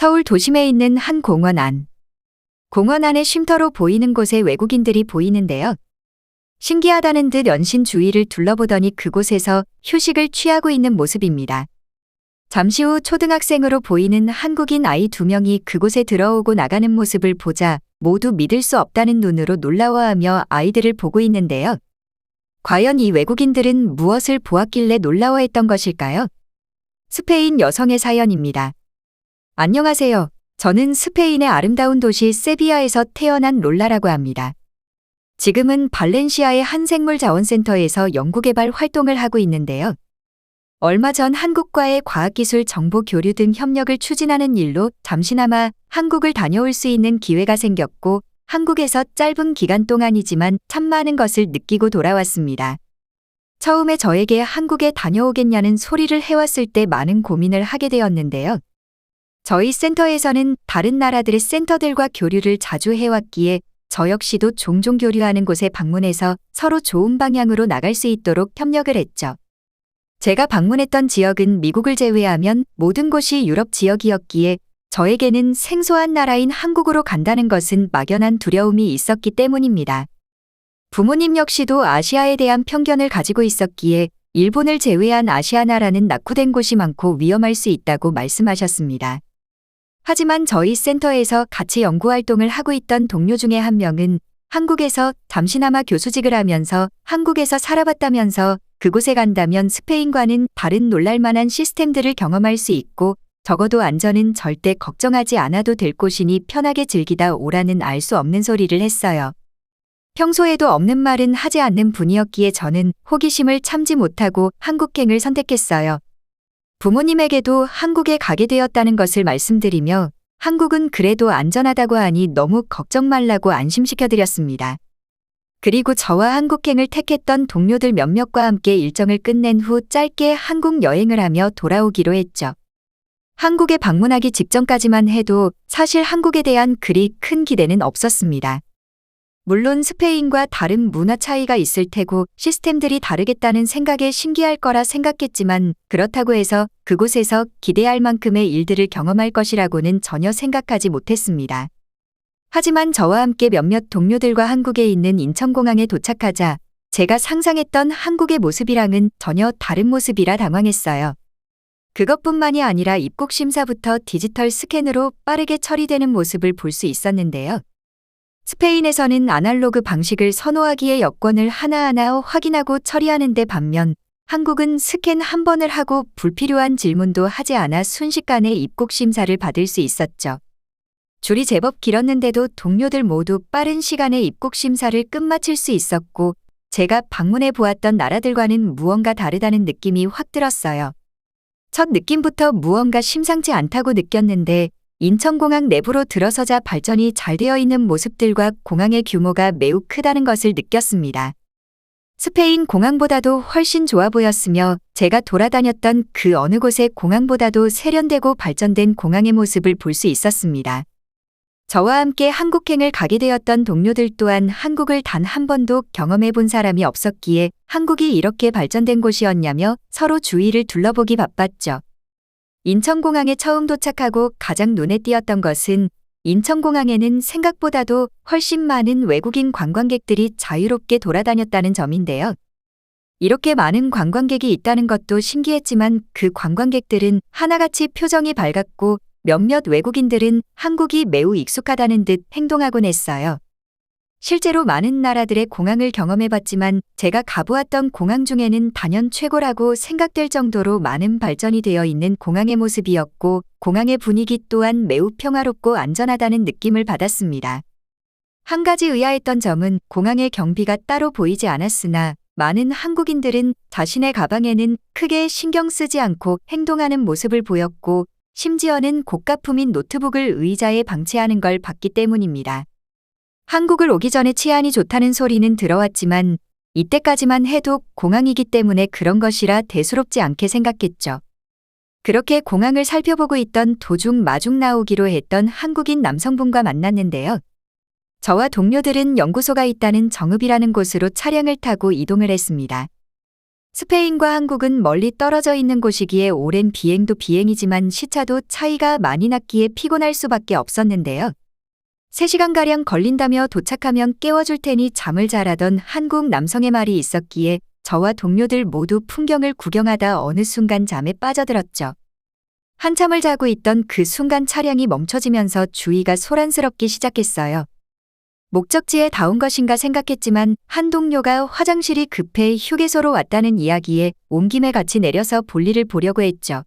서울 도심에 있는 한 공원 안. 공원 안의 쉼터로 보이는 곳에 외국인들이 보이는데요. 신기하다는 듯 연신 주위를 둘러보더니 그곳에서 휴식을 취하고 있는 모습입니다. 잠시 후 초등학생으로 보이는 한국인 아이 2명이 그곳에 들어오고 나가는 모습을 보자 모두 믿을 수 없다는 눈으로 놀라워하며 아이들을 보고 있는데요. 과연 이 외국인들은 무엇을 보았길래 놀라워했던 것일까요? 스페인 여성의 사연입니다. 안녕하세요. 저는 스페인의 아름다운 도시 세비야에서 태어난 롤라라고 합니다. 지금은 발렌시아의 한 생물자원센터에서 연구개발 활동을 하고 있는데요. 얼마 전 한국과의 과학기술 정보 교류 등 협력을 추진하는 일로 잠시나마 한국을 다녀올 수 있는 기회가 생겼고 한국에서 짧은 기간 동안이지만 참 많은 것을 느끼고 돌아왔습니다. 처음에 저에게 한국에 다녀오겠냐는 소리를 해왔을 때 많은 고민을 하게 되었는데요. 저희 센터에서는 다른 나라들의 센터들과 교류를 자주 해왔기에 저 역시도 종종 교류하는 곳에 방문해서 서로 좋은 방향으로 나갈 수 있도록 협력을 했죠. 제가 방문했던 지역은 미국을 제외하면 모든 곳이 유럽 지역이었기에 저에게는 생소한 나라인 한국으로 간다는 것은 막연한 두려움이 있었기 때문입니다. 부모님 역시도 아시아에 대한 편견을 가지고 있었기에 일본을 제외한 아시아 나라는 낙후된 곳이 많고 위험할 수 있다고 말씀하셨습니다. 하지만 저희 센터에서 같이 연구활동을 하고 있던 동료 중에 한 명은 한국에서 잠시나마 교수직을 하면서 한국에서 살아봤다면서 그곳에 간다면 스페인과는 다른 놀랄만한 시스템들을 경험할 수 있고 적어도 안전은 절대 걱정하지 않아도 될 곳이니 편하게 즐기다 오라는 알 수 없는 소리를 했어요. 평소에도 없는 말은 하지 않는 분이었기에 저는 호기심을 참지 못하고 한국행을 선택했어요. 부모님에게도 한국에 가게 되었다는 것을 말씀드리며 한국은 그래도 안전하다고 하니 너무 걱정 말라고 안심시켜드렸습니다. 그리고 저와 한국행을 택했던 동료들 몇몇과 함께 일정을 끝낸 후 짧게 한국 여행을 하며 돌아오기로 했죠. 한국에 방문하기 직전까지만 해도 사실 한국에 대한 그리 큰 기대는 없었습니다. 물론 스페인과 다른 문화 차이가 있을 테고 시스템들이 다르겠다는 생각에 신기할 거라 생각했지만 그렇다고 해서 그곳에서 기대할 만큼의 일들을 경험할 것이라고는 전혀 생각하지 못했습니다. 하지만 저와 함께 몇몇 동료들과 한국에 있는 인천공항에 도착하자 제가 상상했던 한국의 모습이랑은 전혀 다른 모습이라 당황했어요. 그것뿐만이 아니라 입국 심사부터 디지털 스캔으로 빠르게 처리되는 모습을 볼 수 있었는데요. 스페인에서는 아날로그 방식을 선호하기에 여권을 하나하나 확인하고 처리하는데 반면 한국은 스캔 한 번을 하고 불필요한 질문도 하지 않아 순식간에 입국 심사를 받을 수 있었죠. 줄이 제법 길었는데도 동료들 모두 빠른 시간에 입국 심사를 끝마칠 수 있었고 제가 방문해 보았던 나라들과는 무언가 다르다는 느낌이 확 들었어요. 첫 느낌부터 무언가 심상치 않다고 느꼈는데 인천공항 내부로 들어서자 발전이 잘 되어 있는 모습들과 공항의 규모가 매우 크다는 것을 느꼈습니다. 스페인 공항보다도 훨씬 좋아 보였으며 제가 돌아다녔던 그 어느 곳의 공항보다도 세련되고 발전된 공항의 모습을 볼 수 있었습니다. 저와 함께 한국행을 가게 되었던 동료들 또한 한국을 단 한 번도 경험해 본 사람이 없었기에 한국이 이렇게 발전된 곳이었냐며 서로 주위를 둘러보기 바빴죠. 인천공항에 처음 도착하고 가장 눈에 띄었던 것은 인천공항에는 생각보다도 훨씬 많은 외국인 관광객들이 자유롭게 돌아다녔다는 점인데요. 이렇게 많은 관광객이 있다는 것도 신기했지만 그 관광객들은 하나같이 표정이 밝았고 몇몇 외국인들은 한국이 매우 익숙하다는 듯 행동하곤 했어요. 실제로 많은 나라들의 공항을 경험해봤지만 제가 가보았던 공항 중에는 단연 최고라고 생각될 정도로 많은 발전이 되어 있는 공항의 모습이었고 공항의 분위기 또한 매우 평화롭고 안전하다는 느낌을 받았습니다. 한 가지 의아했던 점은 공항의 경비가 따로 보이지 않았으나 많은 한국인들은 자신의 가방에는 크게 신경 쓰지 않고 행동하는 모습을 보였고 심지어는 고가품인 노트북을 의자에 방치하는 걸 봤기 때문입니다. 한국을 오기 전에 치안이 좋다는 소리는 들어왔지만 이때까지만 해도 공항이기 때문에 그런 것이라 대수롭지 않게 생각했죠. 그렇게 공항을 살펴보고 있던 도중 마중 나오기로 했던 한국인 남성분과 만났는데요. 저와 동료들은 연구소가 있다는 정읍이라는 곳으로 차량을 타고 이동을 했습니다. 스페인과 한국은 멀리 떨어져 있는 곳이기에 오랜 비행도 비행이지만 시차도 차이가 많이 났기에 피곤할 수밖에 없었는데요. 3시간가량 걸린다며 도착하면 깨워줄 테니 잠을 자라던 한국 남성의 말이 있었기에 저와 동료들 모두 풍경을 구경하다 어느 순간 잠에 빠져들었죠. 한참을 자고 있던 그 순간 차량이 멈춰지면서 주위가 소란스럽기 시작했어요. 목적지에 다 온 것인가 생각했지만 한 동료가 화장실이 급해 휴게소로 왔다는 이야기에 온 김에 같이 내려서 볼일을 보려고 했죠.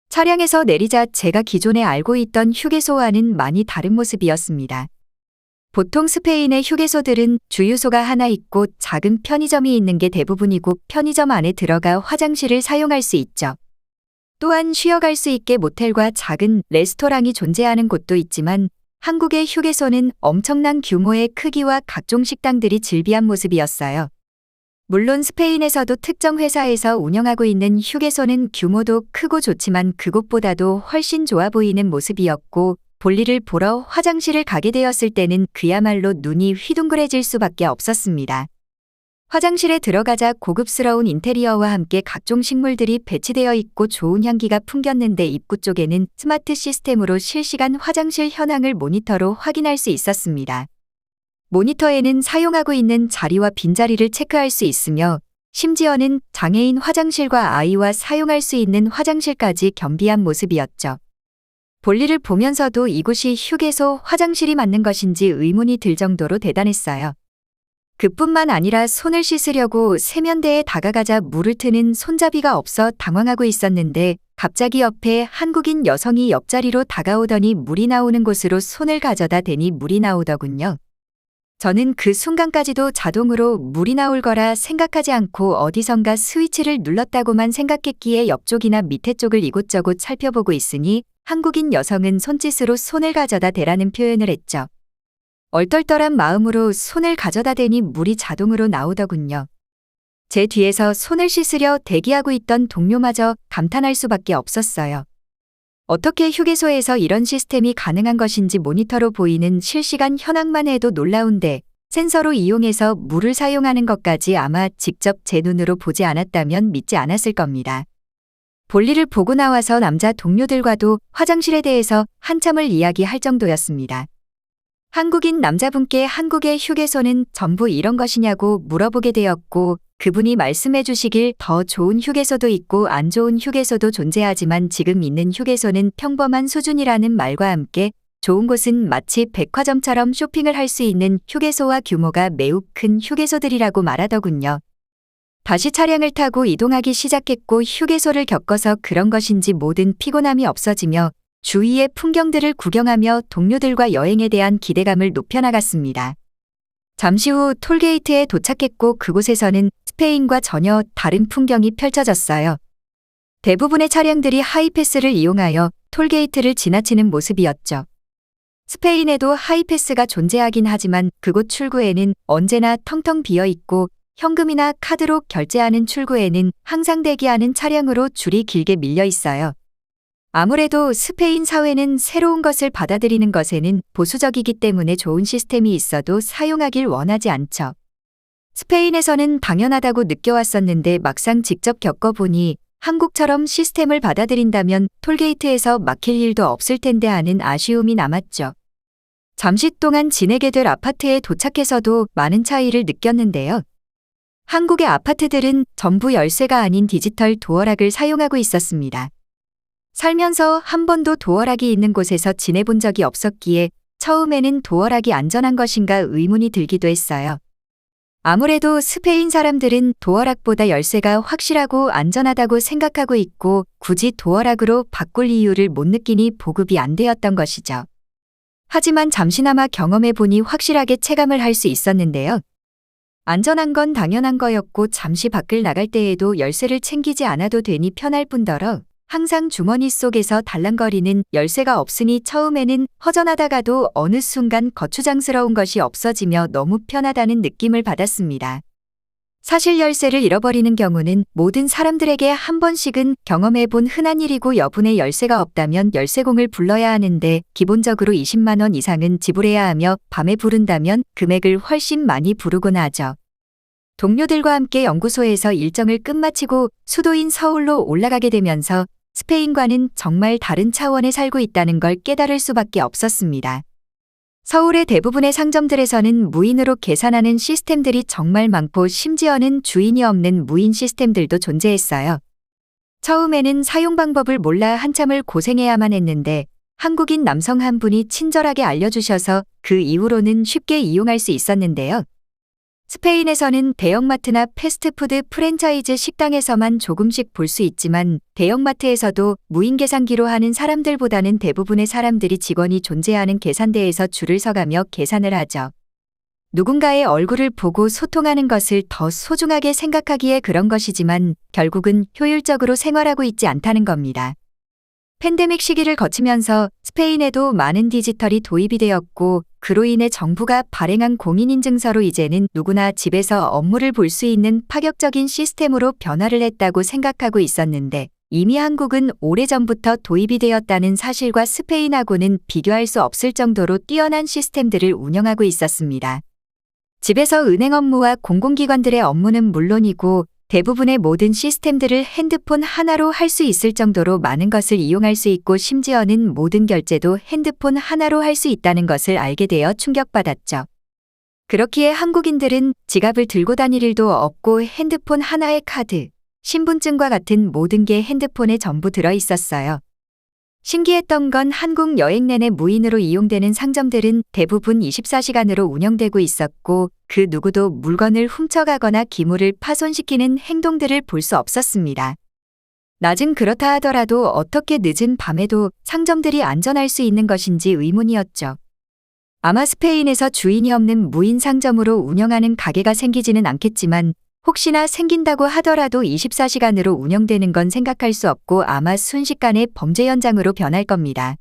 차량에서 내리자 제가 기존에 알고 있던 휴게소와는 많이 다른 모습이었습니다. 보통 스페인의 휴게소들은 주유소가 하나 있고 작은 편의점이 있는 게 대부분이고 편의점 안에 들어가 화장실을 사용할 수 있죠. 또한 쉬어갈 수 있게 모텔과 작은 레스토랑이 존재하는 곳도 있지만 한국의 휴게소는 엄청난 규모의 크기와 각종 식당들이 즐비한 모습이었어요. 물론 스페인에서도 특정 회사에서 운영하고 있는 휴게소는 규모도 크고 좋지만 그곳보다도 훨씬 좋아 보이는 모습이었고 볼일을 보러 화장실을 가게 되었을 때는 그야말로 눈이 휘둥그레질 수밖에 없었습니다. 화장실에 들어가자 고급스러운 인테리어와 함께 각종 식물들이 배치되어 있고 좋은 향기가 풍겼는데 입구 쪽에는 스마트 시스템으로 실시간 화장실 현황을 모니터로 확인할 수 있었습니다. 모니터에는 사용하고 있는 자리와 빈자리를 체크할 수 있으며 심지어는 장애인 화장실과 아이와 사용할 수 있는 화장실까지 겸비한 모습이었죠. 볼일을 보면서도 이곳이 휴게소 화장실이 맞는 것인지 의문이 들 정도로 대단했어요. 그뿐만 아니라 손을 씻으려고 세면대에 다가가자 물을 트는 손잡이가 없어 당황하고 있었는데 갑자기 옆에 한국인 여성이 옆자리로 다가오더니 물이 나오는 곳으로 손을 가져다 대니 물이 나오더군요. 저는 그 순간까지도 자동으로 물이 나올 거라 생각하지 않고 어디선가 스위치를 눌렀다고만 생각했기에 옆쪽이나 밑에 쪽을 이곳저곳 살펴보고 있으니 한국인 여성은 손짓으로 손을 가져다 대라는 표현을 했죠. 얼떨떨한 마음으로 손을 가져다 대니 물이 자동으로 나오더군요. 제 뒤에서 손을 씻으려 대기하고 있던 동료마저 감탄할 수밖에 없었어요. 어떻게 휴게소에서 이런 시스템이 가능한 것인지 모니터로 보이는 실시간 현황만 해도 놀라운데 센서로 이용해서 물을 사용하는 것까지 아마 직접 제 눈으로 보지 않았다면 믿지 않았을 겁니다. 볼일을 보고 나와서 남자 동료들과도 화장실에 대해서 한참을 이야기할 정도였습니다. 한국인 남자분께 한국의 휴게소는 전부 이런 것이냐고 물어보게 되었고 그분이 말씀해 주시길 더 좋은 휴게소도 있고 안 좋은 휴게소도 존재하지만 지금 있는 휴게소는 평범한 수준이라는 말과 함께 좋은 곳은 마치 백화점처럼 쇼핑을 할 수 있는 휴게소와 규모가 매우 큰 휴게소들이라고 말하더군요. 다시 차량을 타고 이동하기 시작했고 휴게소를 겪어서 그런 것인지 모든 피곤함이 없어지며 주위의 풍경들을 구경하며 동료들과 여행에 대한 기대감을 높여나갔습니다. 잠시 후 톨게이트에 도착했고 그곳에서는 스페인과 전혀 다른 풍경이 펼쳐졌어요. 대부분의 차량들이 하이패스를 이용하여 톨게이트를 지나치는 모습이었죠. 스페인에도 하이패스가 존재하긴 하지만 그곳 출구에는 언제나 텅텅 비어 있고 현금이나 카드로 결제하는 출구에는 항상 대기하는 차량으로 줄이 길게 밀려 있어요. 아무래도 스페인 사회는 새로운 것을 받아들이는 것에는 보수적이기 때문에 좋은 시스템이 있어도 사용하길 원하지 않죠. 스페인에서는 당연하다고 느껴왔었는데 막상 직접 겪어보니 한국처럼 시스템을 받아들인다면 톨게이트에서 막힐 일도 없을 텐데 하는 아쉬움이 남았죠. 잠시 동안 지내게 될 아파트에 도착해서도 많은 차이를 느꼈는데요. 한국의 아파트들은 전부 열쇠가 아닌 디지털 도어락을 사용하고 있었습니다. 살면서 한 번도 도어락이 있는 곳에서 지내본 적이 없었기에 처음에는 도어락이 안전한 것인가 의문이 들기도 했어요. 아무래도 스페인 사람들은 도어락보다 열쇠가 확실하고 안전하다고 생각하고 있고 굳이 도어락으로 바꿀 이유를 못 느끼니 보급이 안 되었던 것이죠. 하지만 잠시나마 경험해보니 확실하게 체감을 할 수 있었는데요. 안전한 건 당연한 거였고 잠시 밖을 나갈 때에도 열쇠를 챙기지 않아도 되니 편할 뿐더러 항상 주머니 속에서 달랑거리는 열쇠가 없으니 처음에는 허전하다가도 어느 순간 거추장스러운 것이 없어지며 너무 편하다는 느낌을 받았습니다. 사실 열쇠를 잃어버리는 경우는 모든 사람들에게 한 번씩은 경험해본 흔한 일이고 여분의 열쇠가 없다면 열쇠공을 불러야 하는데 기본적으로 20만 원 이상은 지불해야 하며 밤에 부른다면 금액을 훨씬 많이 부르곤 하죠. 동료들과 함께 연구소에서 일정을 끝마치고 수도인 서울로 올라가게 되면서 스페인과는 정말 다른 차원에 살고 있다는 걸 깨달을 수밖에 없었습니다. 서울의 대부분의 상점들에서는 무인으로 계산하는 시스템들이 정말 많고 심지어는 주인이 없는 무인 시스템들도 존재했어요. 처음에는 사용 방법을 몰라 한참을 고생해야만 했는데 한국인 남성 한 분이 친절하게 알려주셔서 그 이후로는 쉽게 이용할 수 있었는데요. 스페인에서는 대형마트나 패스트푸드 프랜차이즈 식당에서만 조금씩 볼 수 있지만 대형마트에서도 무인 계산기로 하는 사람들보다는 대부분의 사람들이 직원이 존재하는 계산대에서 줄을 서가며 계산을 하죠. 누군가의 얼굴을 보고 소통하는 것을 더 소중하게 생각하기에 그런 것이지만 결국은 효율적으로 생활하고 있지 않다는 겁니다. 팬데믹 시기를 거치면서 스페인에도 많은 디지털이 도입이 되었고 그로 인해 정부가 발행한 공인인증서로 이제는 누구나 집에서 업무를 볼 수 있는 파격적인 시스템으로 변화를 했다고 생각하고 있었는데 이미 한국은 오래전부터 도입이 되었다는 사실과 스페인하고는 비교할 수 없을 정도로 뛰어난 시스템들을 운영하고 있었습니다. 집에서 은행 업무와 공공기관들의 업무는 물론이고 대부분의 모든 시스템들을 핸드폰 하나로 할 수 있을 정도로 많은 것을 이용할 수 있고 심지어는 모든 결제도 핸드폰 하나로 할 수 있다는 것을 알게 되어 충격받았죠. 그렇기에 한국인들은 지갑을 들고 다닐 일도 없고 핸드폰 하나에 카드, 신분증과 같은 모든 게 핸드폰에 전부 들어 있었어요. 신기했던 건 한국 여행 내내 무인으로 이용되는 상점들은 대부분 24시간으로 운영되고 있었고 그 누구도 물건을 훔쳐가거나 기물을 파손시키는 행동들을 볼 수 없었습니다. 낮은 그렇다 하더라도 어떻게 늦은 밤에도 상점들이 안전할 수 있는 것인지 의문이었죠. 아마 스페인에서 주인이 없는 무인 상점으로 운영하는 가게가 생기지는 않겠지만 혹시나 생긴다고 하더라도 24시간으로 운영되는 건 생각할 수 없고 아마 순식간에 범죄 현장으로 변할 겁니다.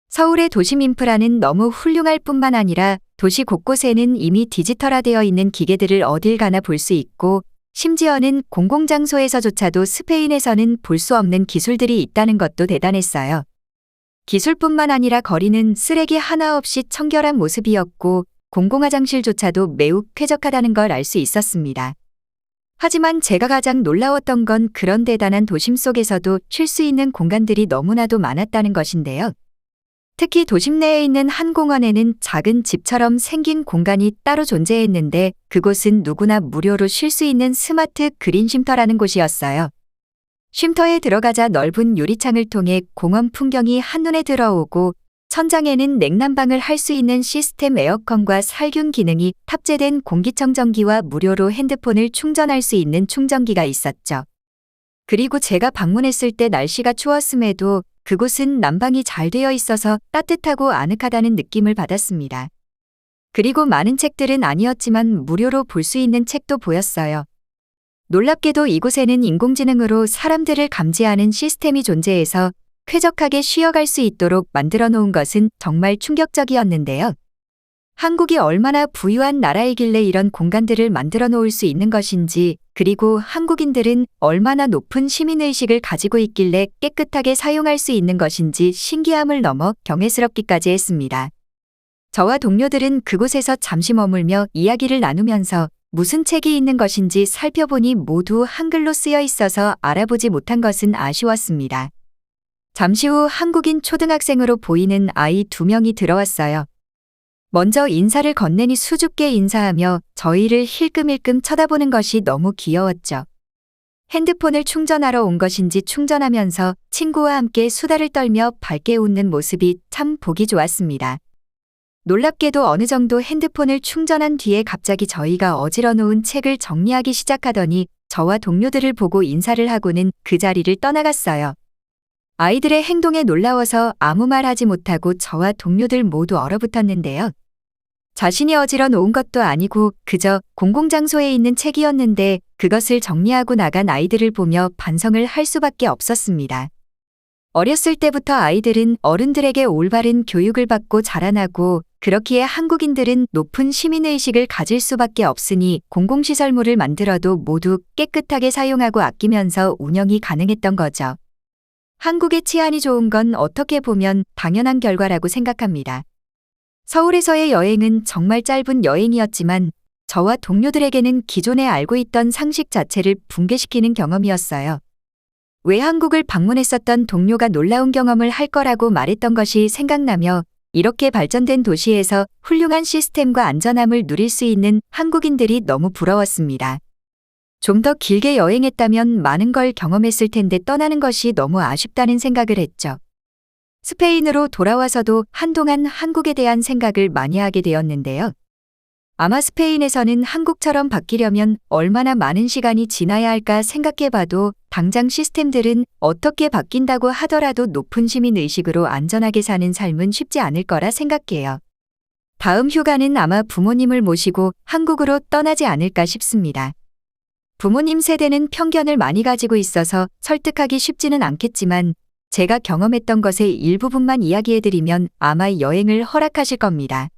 서울의 도심 인프라는 너무 훌륭할 뿐만 아니라 도시 곳곳에는 이미 디지털화되어 있는 기계들을 어딜 가나 볼 수 있고 심지어는 공공장소에서조차도 스페인에서는 볼 수 없는 기술들이 있다는 것도 대단했어요. 기술뿐만 아니라 거리는 쓰레기 하나 없이 청결한 모습이었고 공공화장실조차도 매우 쾌적하다는 걸 알 수 있었습니다. 하지만 제가 가장 놀라웠던 건 그런 대단한 도심 속에서도 쉴 수 있는 공간들이 너무나도 많았다는 것인데요. 특히 도심 내에 있는 한 공원에는 작은 집처럼 생긴 공간이 따로 존재했는데 그곳은 누구나 무료로 쉴 수 있는 스마트 그린 쉼터라는 곳이었어요. 쉼터에 들어가자 넓은 유리창을 통해 공원 풍경이 한눈에 들어오고 천장에는 냉난방을 할 수 있는 시스템 에어컨과 살균 기능이 탑재된 공기청정기와 무료로 핸드폰을 충전할 수 있는 충전기가 있었죠. 그리고 제가 방문했을 때 날씨가 추웠음에도 그곳은 난방이 잘 되어 있어서 따뜻하고 아늑하다는 느낌을 받았습니다. 그리고 많은 책들은 아니었지만 무료로 볼 수 있는 책도 보였어요. 놀랍게도 이곳에는 인공지능으로 사람들을 감지하는 시스템이 존재해서 쾌적하게 쉬어갈 수 있도록 만들어 놓은 것은 정말 충격적이었는데요. 한국이 얼마나 부유한 나라이길래 이런 공간들을 만들어 놓을 수 있는 것인지, 그리고 한국인들은 얼마나 높은 시민의식을 가지고 있길래 깨끗하게 사용할 수 있는 것인지 신기함을 넘어 경외스럽기까지 했습니다. 저와 동료들은 그곳에서 잠시 머물며 이야기를 나누면서 무슨 책이 있는 것인지 살펴보니 모두 한글로 쓰여 있어서 알아보지 못한 것은 아쉬웠습니다. 잠시 후 한국인 초등학생으로 보이는 아이 2명이 들어왔어요. 먼저 인사를 건네니 수줍게 인사하며 저희를 힐끔힐끔 쳐다보는 것이 너무 귀여웠죠. 핸드폰을 충전하러 온 것인지 충전하면서 친구와 함께 수다를 떨며 밝게 웃는 모습이 참 보기 좋았습니다. 놀랍게도 어느 정도 핸드폰을 충전한 뒤에 갑자기 저희가 어질러 놓은 책을 정리하기 시작하더니 저와 동료들을 보고 인사를 하고는 그 자리를 떠나갔어요. 아이들의 행동에 놀라워서 아무 말 하지 못하고 저와 동료들 모두 얼어붙었는데요. 자신이 어질러 놓은 것도 아니고 그저 공공장소에 있는 책이었는데 그것을 정리하고 나간 아이들을 보며 반성을 할 수밖에 없었습니다. 어렸을 때부터 아이들은 어른들에게 올바른 교육을 받고 자라나고 그렇기에 한국인들은 높은 시민의식을 가질 수밖에 없으니 공공시설물을 만들어도 모두 깨끗하게 사용하고 아끼면서 운영이 가능했던 거죠. 한국의 치안이 좋은 건 어떻게 보면 당연한 결과라고 생각합니다. 서울에서의 여행은 정말 짧은 여행이었지만 저와 동료들에게는 기존에 알고 있던 상식 자체를 붕괴시키는 경험이었어요. 외항국을 방문했었던 동료가 놀라운 경험을 할 거라고 말했던 것이 생각나며 이렇게 발전된 도시에서 훌륭한 시스템과 안전함을 누릴 수 있는 한국인들이 너무 부러웠습니다. 좀 더 길게 여행했다면 많은 걸 경험했을 텐데 떠나는 것이 너무 아쉽다는 생각을 했죠. 스페인으로 돌아와서도 한동안 한국에 대한 생각을 많이 하게 되었는데요. 아마 스페인에서는 한국처럼 바뀌려면 얼마나 많은 시간이 지나야 할까 생각해봐도 당장 시스템들은 어떻게 바뀐다고 하더라도 높은 시민의식으로 안전하게 사는 삶은 쉽지 않을 거라 생각해요. 다음 휴가는 아마 부모님을 모시고 한국으로 떠나지 않을까 싶습니다. 부모님 세대는 편견을 많이 가지고 있어서 설득하기 쉽지는 않겠지만 제가 경험했던 것의 일부분만 이야기해드리면 아마 여행을 허락하실 겁니다.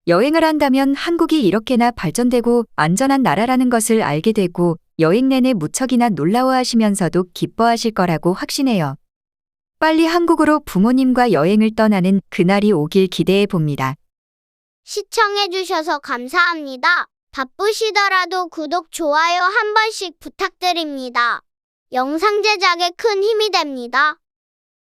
여행을 한다면 한국이 이렇게나 발전되고 안전한 나라라는 것을 알게 되고 여행 내내 무척이나 놀라워하시면서도 기뻐하실 거라고 확신해요. 빨리 한국으로 부모님과 여행을 떠나는 그날이 오길 기대해 봅니다. 시청해주셔서 감사합니다. 바쁘시더라도 구독, 좋아요 한 번씩 부탁드립니다. 영상 제작에 큰 힘이 됩니다.